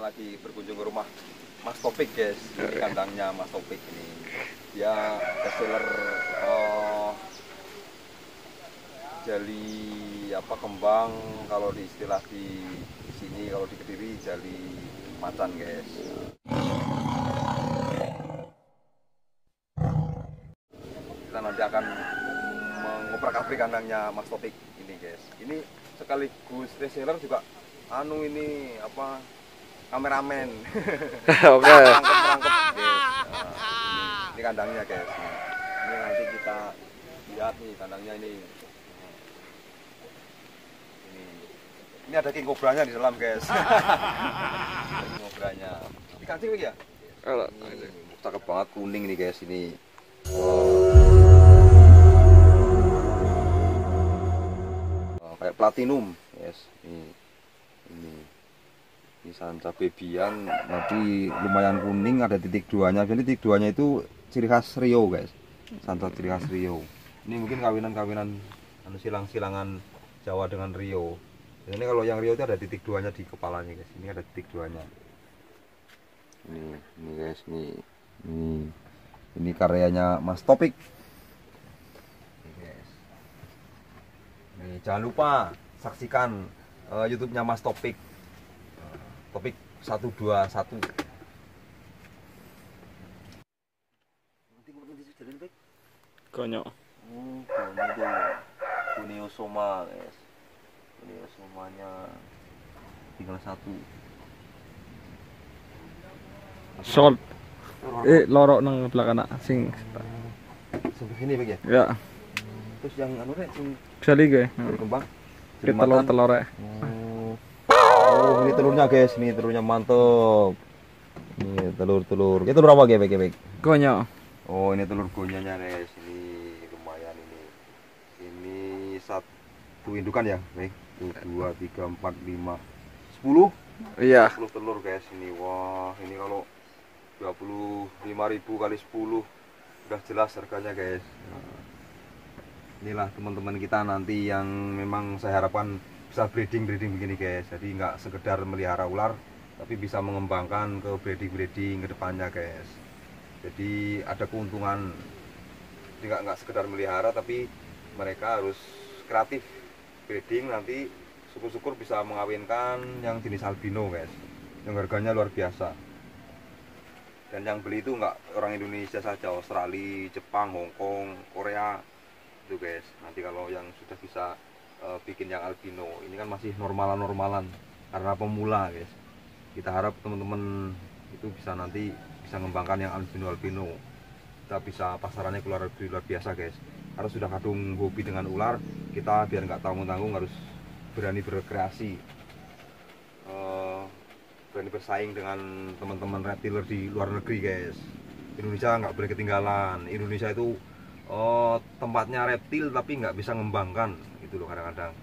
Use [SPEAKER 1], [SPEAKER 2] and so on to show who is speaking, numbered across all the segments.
[SPEAKER 1] lagi berkunjung ke rumah Mas Topik guys. Ini kandangnya Mas Topik ini. Dia bestseller jali apa kembang, kalau di istilah di sini kalau di Kediri jali macan guys. Kita nanti akan mengoprak-abrik kandangnya Mas Topik ini guys. Ini sekaligus reseller juga ini apa kameramen.
[SPEAKER 2] Oke.
[SPEAKER 1] Rangkep guys. Ini kandangnya guys. Ini nanti kita lihat nih kandangnya ini. Ini ada king cobranya di dalam guys. King cobranya. Ini kancing lagi ya?
[SPEAKER 2] Kalau
[SPEAKER 1] Cakep banget, kuning nih guys ini. Kayak platinum guys. Ini sanca babyan, tapi lumayan kuning, ada titik duanya. Jadi titik duanya itu ciri khas Riau guys. Sanca ciri khas Riau. Ini mungkin kawinan-kawinan silang-silangan Jawa dengan Riau. Ini kalau yang Riau itu ada titik duanya di kepalanya guys. Ini ada titik duanya. Ini guys, ini karyanya Mas Topik. Ini guys. Nih, jangan lupa saksikan YouTube-nya Mas Topik. Topik 121.
[SPEAKER 2] konyol.
[SPEAKER 1] Kuniosoma guys. Kuniosomanya tinggal satu.
[SPEAKER 2] Short. Lorok nang belakang anak sing.
[SPEAKER 1] Sampai sini bagi ya.
[SPEAKER 2] Ya.
[SPEAKER 1] Terus yang rek
[SPEAKER 2] Jali ge.
[SPEAKER 1] berkembang.
[SPEAKER 2] Kita telur rek.
[SPEAKER 1] Oh, ini telurnya guys, ini telurnya mantap. Ini telur. Ini telur apa gebek?
[SPEAKER 2] Konyol.
[SPEAKER 1] Oh, ini telur gonyanya guys. Ini lumayan ini. Ini satu indukan ya, baik. 1, 2, 3, 4, 5, 10.
[SPEAKER 2] Iya.
[SPEAKER 1] 10 telur guys ini. Wah, ini kalau 25.000 kali 10 udah jelas harganya guys. Inilah teman-teman kita nanti yang memang saya harapkan bisa breeding begini guys. Jadi nggak sekedar melihara ular, tapi bisa mengembangkan ke breeding ke depannya guys. Jadi ada keuntungan. Jadi nggak sekedar melihara, tapi mereka harus kreatif breeding, nanti syukur-syukur bisa mengawinkan yang jenis albino guys, yang harganya luar biasa. Dan yang beli itu nggak orang Indonesia saja, Australia, Jepang, Hong Kong, Korea itu guys. Nanti kalau yang sudah bisa bikin yang albino, ini kan masih normalan karena pemula guys. Kita harap teman-teman itu bisa nanti bisa mengembangkan yang albino. Kita bisa pasarannya keluar biasa guys. Harus sudah kadung hobi dengan ular, kita biar nggak tanggung-tanggung harus berani berkreasi, berani bersaing dengan teman-teman reptiler di luar negeri guys. Indonesia nggak boleh ketinggalan. Indonesia itu tempatnya reptil tapi nggak bisa mengembangkan gitu loh. Kadang-kadang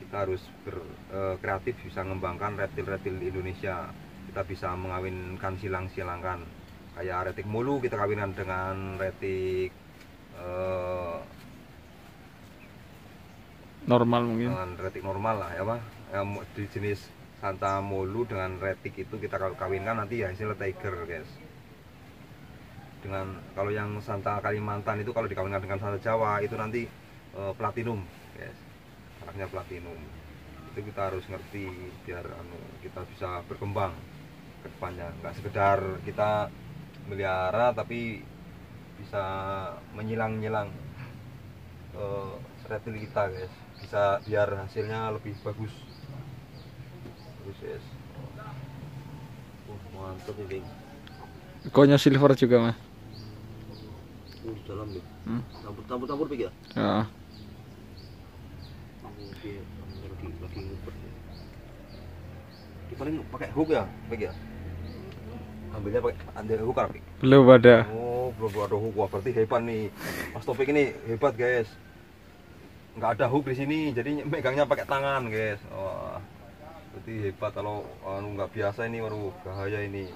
[SPEAKER 1] kita harus berkreatif, bisa mengembangkan reptil-reptil Indonesia. Kita bisa mengawinkan silang-silangkan kayak retik mulu, kita kawinan dengan retik
[SPEAKER 2] Normal mungkin.
[SPEAKER 1] dengan retik normal lah ya Pak. Di jenis Santa Molu dengan retik itu kita kawinkan, nanti ya hasilnya tiger guys. Dengan kalau yang Santa Kalimantan itu kalau dikawinkan dengan Santa Jawa itu nanti platinum guys. Anaknya platinum. Itu kita harus ngerti biar kita bisa berkembang ke depannya. Nggak sekedar kita melihara tapi bisa menyilang-nyilang reptil kita guys, bisa biar hasilnya lebih bagus guys. Mantap ini.
[SPEAKER 2] Konyol silver juga mas.
[SPEAKER 1] Dalam nih. Campur ya.
[SPEAKER 2] Ya.
[SPEAKER 1] Lagi ngumpet. Paling pakai hook ya, ya. Ambilnya pakai hook apa?
[SPEAKER 2] Belum ada.
[SPEAKER 1] Oh, belum ada hook. Wah, berarti hebat nih. Mas Topik ini hebat, guys. Nggak ada hook di sini, jadi megangnya pakai tangan, guys. Wah, berarti hebat. Kalau nggak biasa ini, baru bahaya ini.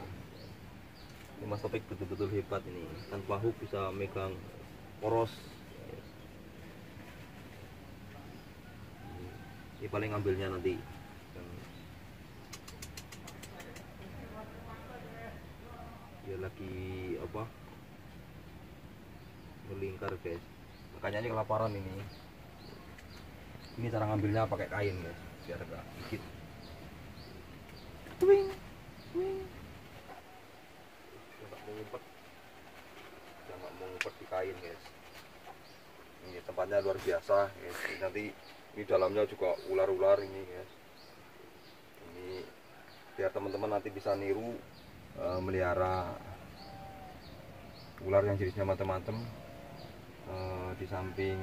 [SPEAKER 1] Ini Mas Topik betul-betul hebat ini. Tanpa hook bisa megang poros. Ini paling ambilnya nanti. dia lagi apa, melingkar guys. Makanya ini kelaparan ini. Ini cara ngambilnya pakai kain guys, biar agak dikit. Wing, wing. Dia nggak mau ngumpet, dia nggak mau ngumpet di kain guys. Ini tempatnya luar biasa guys. Ini nanti ini dalamnya juga ular-ular ini guys. Ini biar teman-teman nanti bisa niru melihara ular yang jenisnya macam-macam. Di samping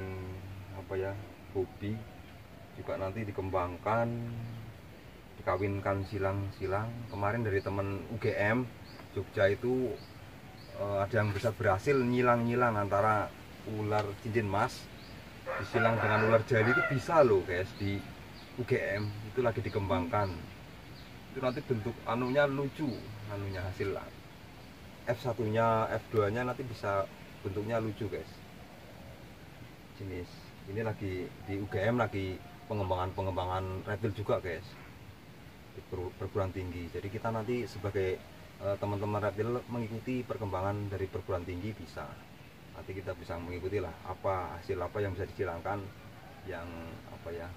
[SPEAKER 1] apa ya, hobi juga nanti dikembangkan, dikawinkan silang-silang. Kemarin dari teman UGM Jogja itu ada yang bisa berhasil nyilang-nyilang antara ular cincin mas disilang dengan ular jali, itu bisa loh guys. Di UGM itu lagi dikembangkan. Itu nanti bentuk anunya lucu, anunya hasil F1 nya F2 nya nanti bisa bentuknya lucu guys. Jenis ini lagi di UGM lagi pengembangan reptil juga guys, di perguruan tinggi. Jadi kita nanti sebagai teman-teman reptil mengikuti perkembangan dari perguruan tinggi bisa. Nanti kita bisa mengikuti lah apa hasil apa yang bisa disilangkan, yang apa ya,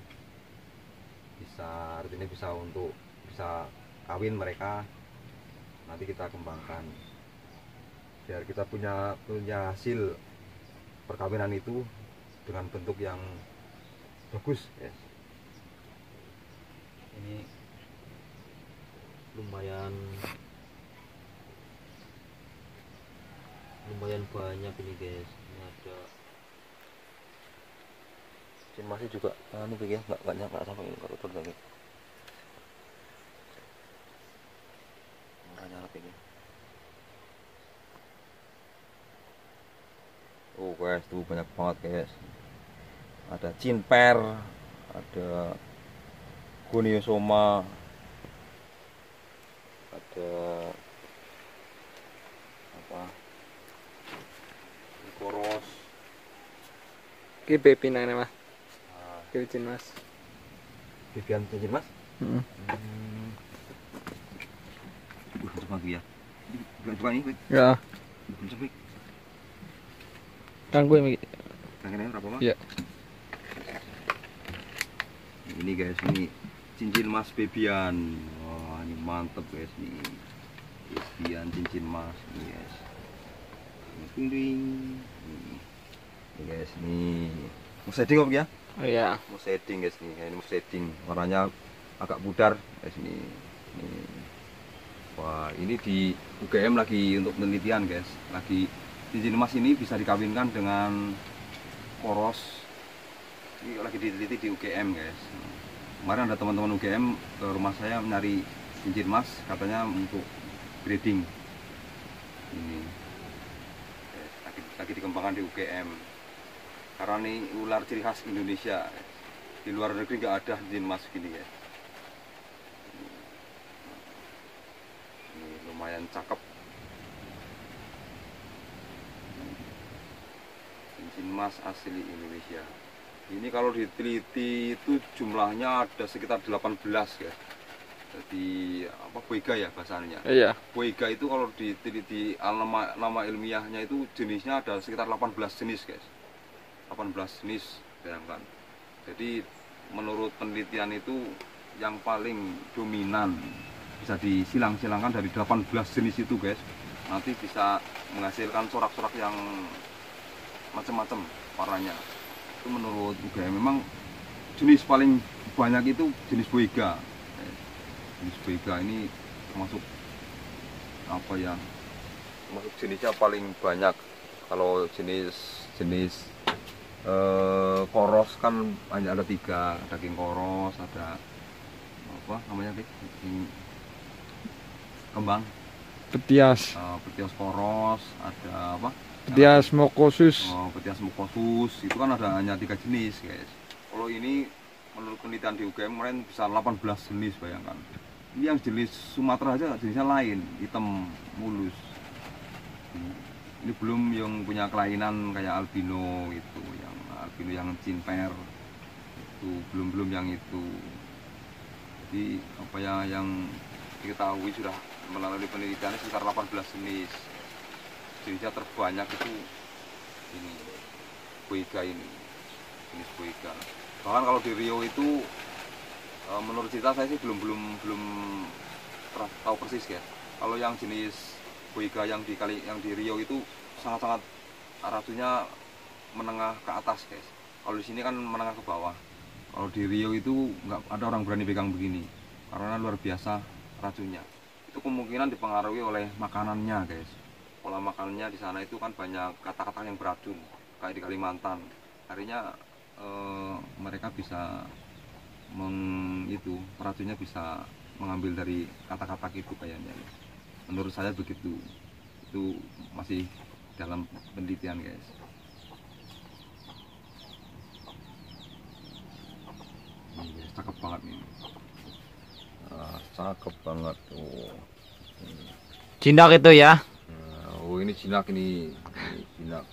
[SPEAKER 1] bisa artinya bisa untuk bisa kawin mereka, nanti kita kembangkan biar kita punya hasil perkawinan itu dengan bentuk yang bagus yes.
[SPEAKER 3] Ini lumayan banyak ini guys. Ini ada
[SPEAKER 1] masih juga anu ya, nggak nyampe sampai ini kalau turun lagi. Orangnya apa ini? Oh guys, tuh banyak banget guys. Ada cinper, ada goniosoma, ada apa? Koros.
[SPEAKER 2] Ki baby nang mas. Cincin mas.
[SPEAKER 1] Bibian cincin mas?
[SPEAKER 2] Heeh.
[SPEAKER 1] Coba ya. Coba ini.
[SPEAKER 2] Ya.
[SPEAKER 1] Coba.
[SPEAKER 2] Kanggo iki.
[SPEAKER 1] Kangene berapa mas?
[SPEAKER 2] Ya.
[SPEAKER 1] Ini guys, ini cincin mas bebian. Wah, ini mantep guys nih. Bebian cincin mas ini guys. Kuning. Ini guys, ini mau setting apa ya?
[SPEAKER 2] Oh iya.
[SPEAKER 1] Mau setting guys nih. Ini mau setting. Warnanya agak pudar guys ini. Wah, ini di UGM lagi untuk penelitian guys. Lagi cincin emas ini bisa dikawinkan dengan poros. Ini lagi diteliti di UGM guys. Kemarin ada teman-teman UGM ke rumah saya mencari cincin emas, katanya untuk breeding. Ini lagi dikembangkan di UGM. Karena ini ular ciri khas Indonesia. Di luar negeri nggak ada cincin emas gini guys. Ini lumayan cakep. Cincin emas asli Indonesia. Ini kalau diteliti itu jumlahnya ada sekitar 18 guys. Jadi apa, boiga ya bahasanya.
[SPEAKER 2] Iya.
[SPEAKER 1] Boiga itu kalau diteliti nama ilmiahnya itu jenisnya ada sekitar 18 jenis guys. 18 jenis, bayangkan. Jadi menurut penelitian itu yang paling dominan bisa disilang-silangkan dari 18 jenis itu guys. Nanti bisa menghasilkan corak-corak yang macam-macam warnanya. Itu menurut UGM memang jenis paling banyak itu jenis boiga. Jenis boiga ini termasuk apa ya, termasuk jenisnya paling banyak. Kalau jenis koros kan hanya ada 3, ada king koros, ada apa namanya king kembang,
[SPEAKER 2] Petias.
[SPEAKER 1] petios koros, ada apa,
[SPEAKER 2] Petias mokosus.
[SPEAKER 1] petias mukosus. Itu kan ada hanya 3 jenis guys. Kalau ini menurut penelitian di UGM kemarin bisa 18 jenis, bayangkan. Ini yang jenis Sumatera aja jenisnya lain, hitam mulus. Ini belum yang punya kelainan kayak albino itu, yang albino yang cinper itu belum yang itu. Jadi apa ya, yang diketahui sudah melalui penelitian sekitar 18 jenis. Jenisnya terbanyak itu ini Boiga ini, jenis Boiga. Bahkan kalau di Riau itu menurut cerita saya sih belum tahu persis ya. Kalau yang jenis Boiga yang di Riau itu sangat-sangat racunnya menengah ke atas guys. Kalau di sini kan menengah ke bawah. Kalau di Riau itu nggak ada orang berani pegang begini karena luar biasa racunnya. Itu kemungkinan dipengaruhi oleh makanannya guys. Pola makanannya di sana itu kan banyak kata-kata yang beracun kayak di Kalimantan. Akhirnya mereka bisa racunnya bisa mengambil dari kata-kata itu kayaknya. Menurut saya begitu. Itu masih dalam penelitian guys. Ini guys, cakep banget nih. Cakep banget tuh.
[SPEAKER 2] Jinak itu ya.
[SPEAKER 1] Oh ini jinak ini jinak.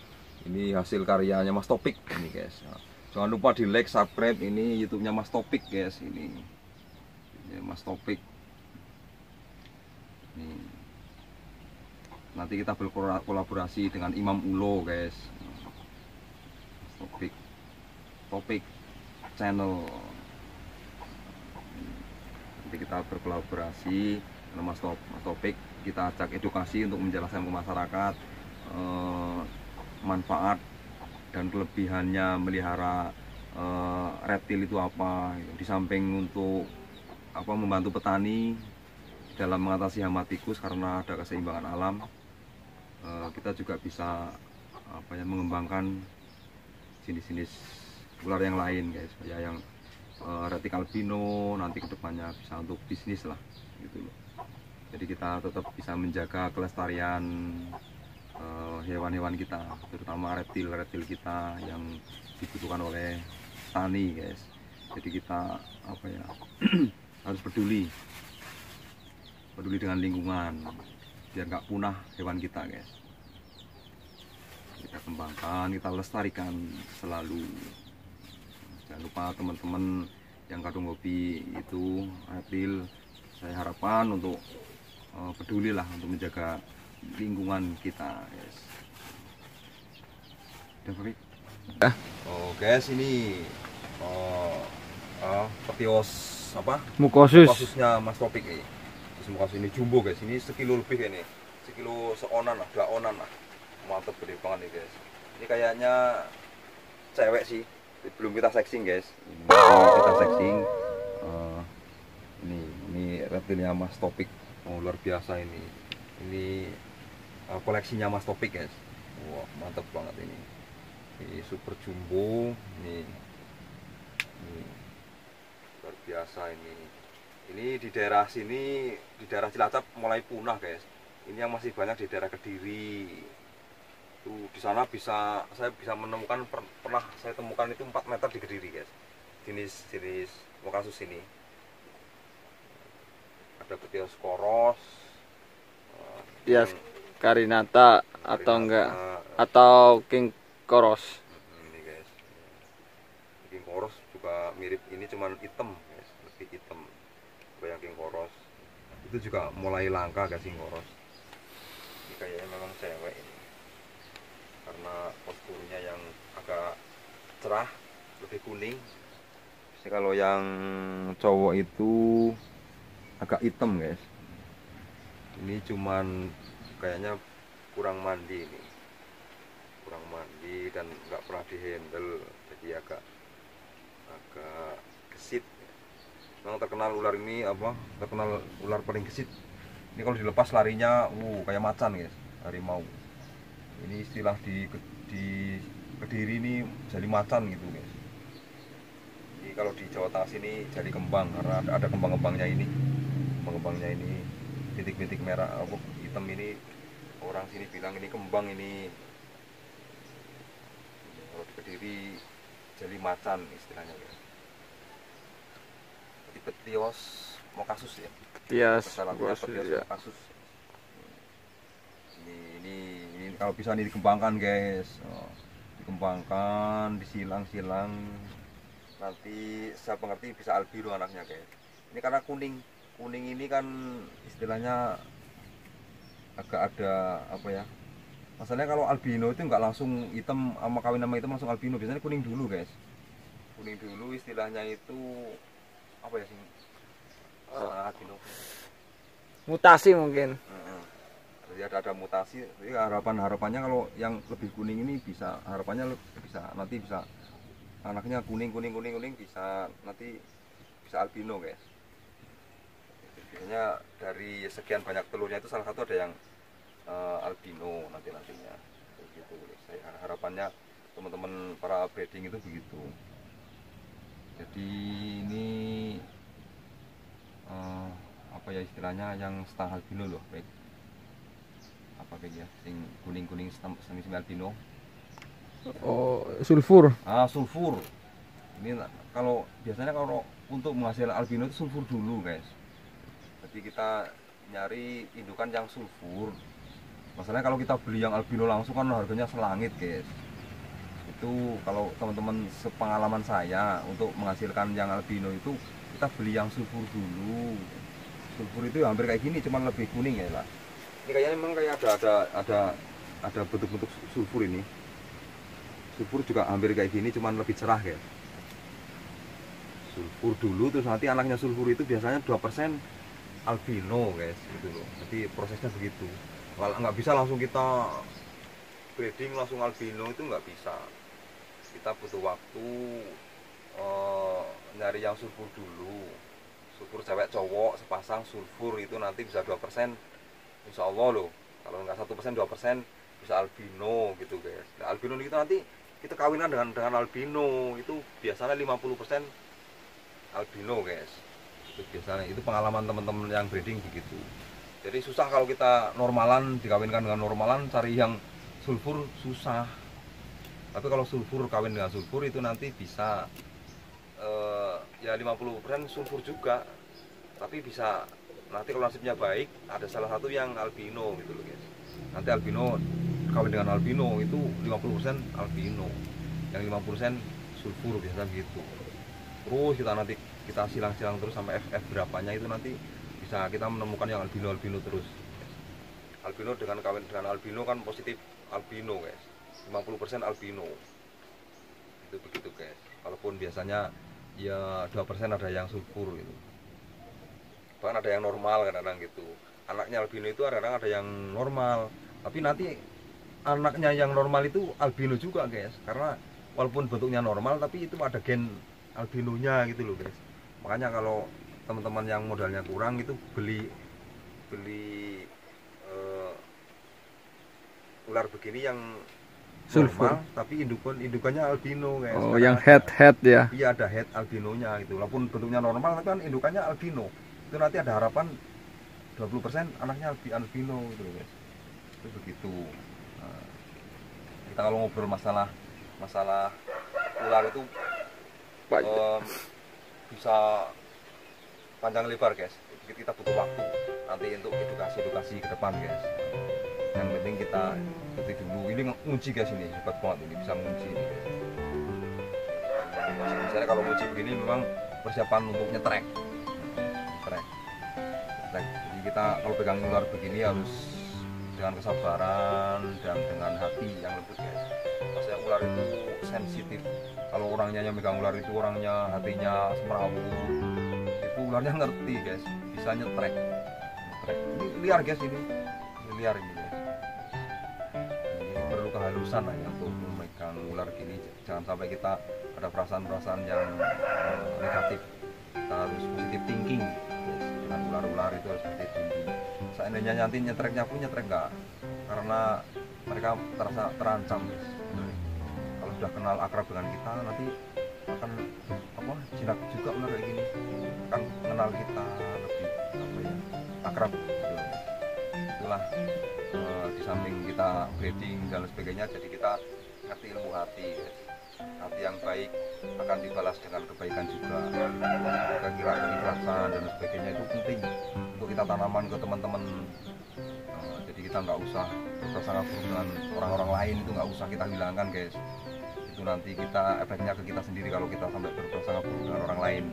[SPEAKER 1] Ini hasil karyanya Mas Topik ini guys. Jangan lupa di like, subscribe ini YouTube-nya Mas Topik guys ini. Mas Topik. Nih. Nanti kita berkolaborasi dengan Imam Ulo guys. Mas Topik channel. Nanti kita berkolaborasi dengan Mas Topik. Kita ajak edukasi untuk menjelaskan ke masyarakat manfaat dan kelebihannya melihara reptil itu apa. Di samping untuk membantu petani dalam mengatasi hama tikus karena ada keseimbangan alam, kita juga bisa mengembangkan jenis-jenis ular yang lain guys, ya yang reptil albino nanti kedepannya bisa untuk bisnis lah gitu loh. Jadi kita tetap bisa menjaga kelestarian hewan-hewan kita, terutama reptil-reptil kita yang dibutuhkan oleh tani guys. Jadi kita harus peduli dengan lingkungan biar nggak punah hewan kita guys. Kita kembangkan, kita lestarikan selalu. Jangan lupa teman-teman yang kadung hobi itu reptil, saya harapkan untuk pedulilah untuk menjaga lingkungan kita guys. Oh guys, ini petios mukosusnya Mas Topik ini. Mukosus ini jumbo guys, ini sekilo lebih ini, sekilo seonan lah, 2 onan lah. Mantap, gede banget nih guys. Ini kayaknya cewek sih, belum kita sexing guys. Kita sexing. Ini reptilnya Mas Topik. Oh, luar biasa ini. Ini koleksinya Mas Topik guys. Wah, mantap banget ini. Ini super jumbo. Ini luar biasa ini. Ini di daerah sini, di daerah Cilacap mulai punah guys. Ini yang masih banyak di daerah Kediri. Tuh di sana saya bisa menemukan, pernah saya temukan itu 4 meter di Kediri guys. Jenis Mukosus ini. Ada petios koros,
[SPEAKER 2] Carinata atau enggak, atau King Koros.
[SPEAKER 1] Ini guys, King Koros juga mirip ini, cuman hitam guys, lebih hitam. Kayak King Koros itu juga mulai langka guys, King Koros. Ini kayaknya memang cewek ini, karena posturnya yang agak cerah, lebih kuning. Jadi kalau yang cowok itu agak hitam guys. Ini cuman kayaknya kurang mandi ini, kurang mandi dan nggak pernah dihandle, jadi agak gesit. Memang terkenal ular ini terkenal ular paling gesit. Ini kalau dilepas larinya kayak macan guys, harimau. Ini istilah di Kediri ini jadi macan gitu guys. Jadi kalau di Jawa Tengah sini jadi kembang, karena ada kembang-kembangnya ini. Kembang-kembangnya ini bintik-bintik merah hitam ini, orang sini bilang ini kembang ini. Kalau di Kediri jadi macan istilahnya guys. Petios Mukosus ya. Mukosus. Ini kalau bisa dikembangkan guys. Dikembangkan, disilang-silang. Nanti saya mengerti bisa albino anaknya guys. Ini karena kuning kuning ini kan istilahnya agak ada apa ya, masalahnya kalau albino itu nggak langsung hitam sama kawin sama hitam langsung albino, biasanya kuning dulu guys, kuning dulu istilahnya itu apa ya sih, albino
[SPEAKER 2] Mutasi mungkin.
[SPEAKER 1] jadi ada mutasi. Jadi harapannya kalau yang lebih kuning ini bisa, harapannya bisa nanti bisa anaknya kuning bisa nanti bisa albino guys. Biasanya dari sekian banyak telurnya itu salah satu ada yang albino nantinya begitu. Saya harapannya teman-teman para breeding itu begitu. Jadi ini apa ya istilahnya yang setengah albino loh, baik apa kayak ya, sing kuning semi albino.
[SPEAKER 2] Oh, sulfur.
[SPEAKER 1] Sulfur. Ini kalau biasanya kalau untuk menghasilkan albino itu sulfur dulu guys. Jadi kita nyari indukan yang sulfur. Masalahnya kalau kita beli yang albino langsung kan harganya selangit guys. Itu kalau teman-teman sepengalaman saya untuk menghasilkan yang albino itu kita beli yang sulfur dulu. Sulfur itu hampir kayak gini, cuman lebih kuning ya lah. Ini kayaknya memang kayak ada bentuk-bentuk sulfur ini. Sulfur juga hampir kayak gini, cuman lebih cerah guys. Sulfur dulu, terus nanti anaknya sulfur itu biasanya 2% albino guys, gitu loh. Jadi prosesnya begitu. Kalau nggak bisa langsung kita breeding langsung albino itu nggak bisa. Kita butuh waktu nyari yang sulfur dulu. Sulfur cewek cowok sepasang sulfur itu nanti bisa 2%, insya Allah loh. Kalau nggak 1% 2% bisa albino gitu guys. Nah, albino itu nanti kita kawinan dengan albino itu biasanya 50% albino guys. Itu biasanya, itu pengalaman teman-teman yang breeding begitu. Jadi susah kalau kita normalan dikawinkan dengan normalan, cari yang sulfur susah. Tapi kalau sulfur kawin dengan sulfur itu nanti bisa ya 50% sulfur juga. Tapi bisa nanti kalau nasibnya baik ada salah satu yang albino gitu loh guys. Nanti albino kawin dengan albino itu 50% albino, yang 50% sulfur biasa gitu. Terus kita silang-silang terus sampai FF berapanya itu nanti bisa kita menemukan yang albino terus. Albino dengan kawin dengan albino kan positif albino guys, 50% albino itu begitu guys. Walaupun biasanya ya 2% ada yang sulfur gitu, bahkan ada yang normal kadang-kadang gitu. Anaknya albino itu kadang-kadang ada yang normal, tapi nanti anaknya yang normal itu albino juga guys, karena walaupun bentuknya normal tapi itu ada gen albinonya gitu loh guys. Makanya kalau teman-teman yang modalnya kurang itu beli ular begini yang
[SPEAKER 2] Sulfur.
[SPEAKER 1] normal tapi indukannya albino guys.
[SPEAKER 2] Oh,
[SPEAKER 1] karena
[SPEAKER 2] yang head ya.
[SPEAKER 1] iya ada head albinonya gitu. Walaupun bentuknya normal tapi kan indukannya albino. Itu nanti ada harapan 20% anaknya albino gitu loh guys. Itu begitu. Nah, kita kalau ngobrol masalah ular itu bisa panjang lebar guys. Kita butuh waktu nanti untuk edukasi ke depan guys. Yang penting kita ikuti dulu. Ini ngunci guys, ini hebat banget, ini bisa ngunci ini guys. Misalnya kalau ngunci begini memang persiapan untuk nyetrek. Jadi kita kalau pegang ular begini harus dengan kesabaran dan dengan hati yang lembut guys. Maksudnya ular itu sensitif. Kalau orangnya yang megang ular itu orangnya hatinya semrawut, itu ularnya ngerti guys, bisa nyetrek. Ini liar guys, ini liar ini guys. Ini perlu kehalusan aja untuk memegang ular gini. Jangan sampai kita ada perasaan-perasaan yang negatif. Kita harus positive thinking guys. Dengan ular-ular itu harus positive thinking. Seandainya nanti nyetreknya pun nyetrek enggak, karena mereka terasa terancam guys. Kalau sudah kenal akrab dengan kita nanti akan jinak juga ular kayak gini, akan mengenal kita lebih akrab gitu. Itulah di samping kita breeding dan sebagainya, jadi kita ngerti ilmu hati guys. Hati yang baik akan dibalas dengan kebaikan juga. Keikhlasan dan sebagainya itu penting untuk kita tanaman ke teman-teman. Jadi kita nggak usah berprasangka buruk dengan orang-orang lain, itu nggak usah kita hilangkan guys. Itu nanti kita efeknya ke kita sendiri kalau kita sampai berprasangka buruk dengan orang lain.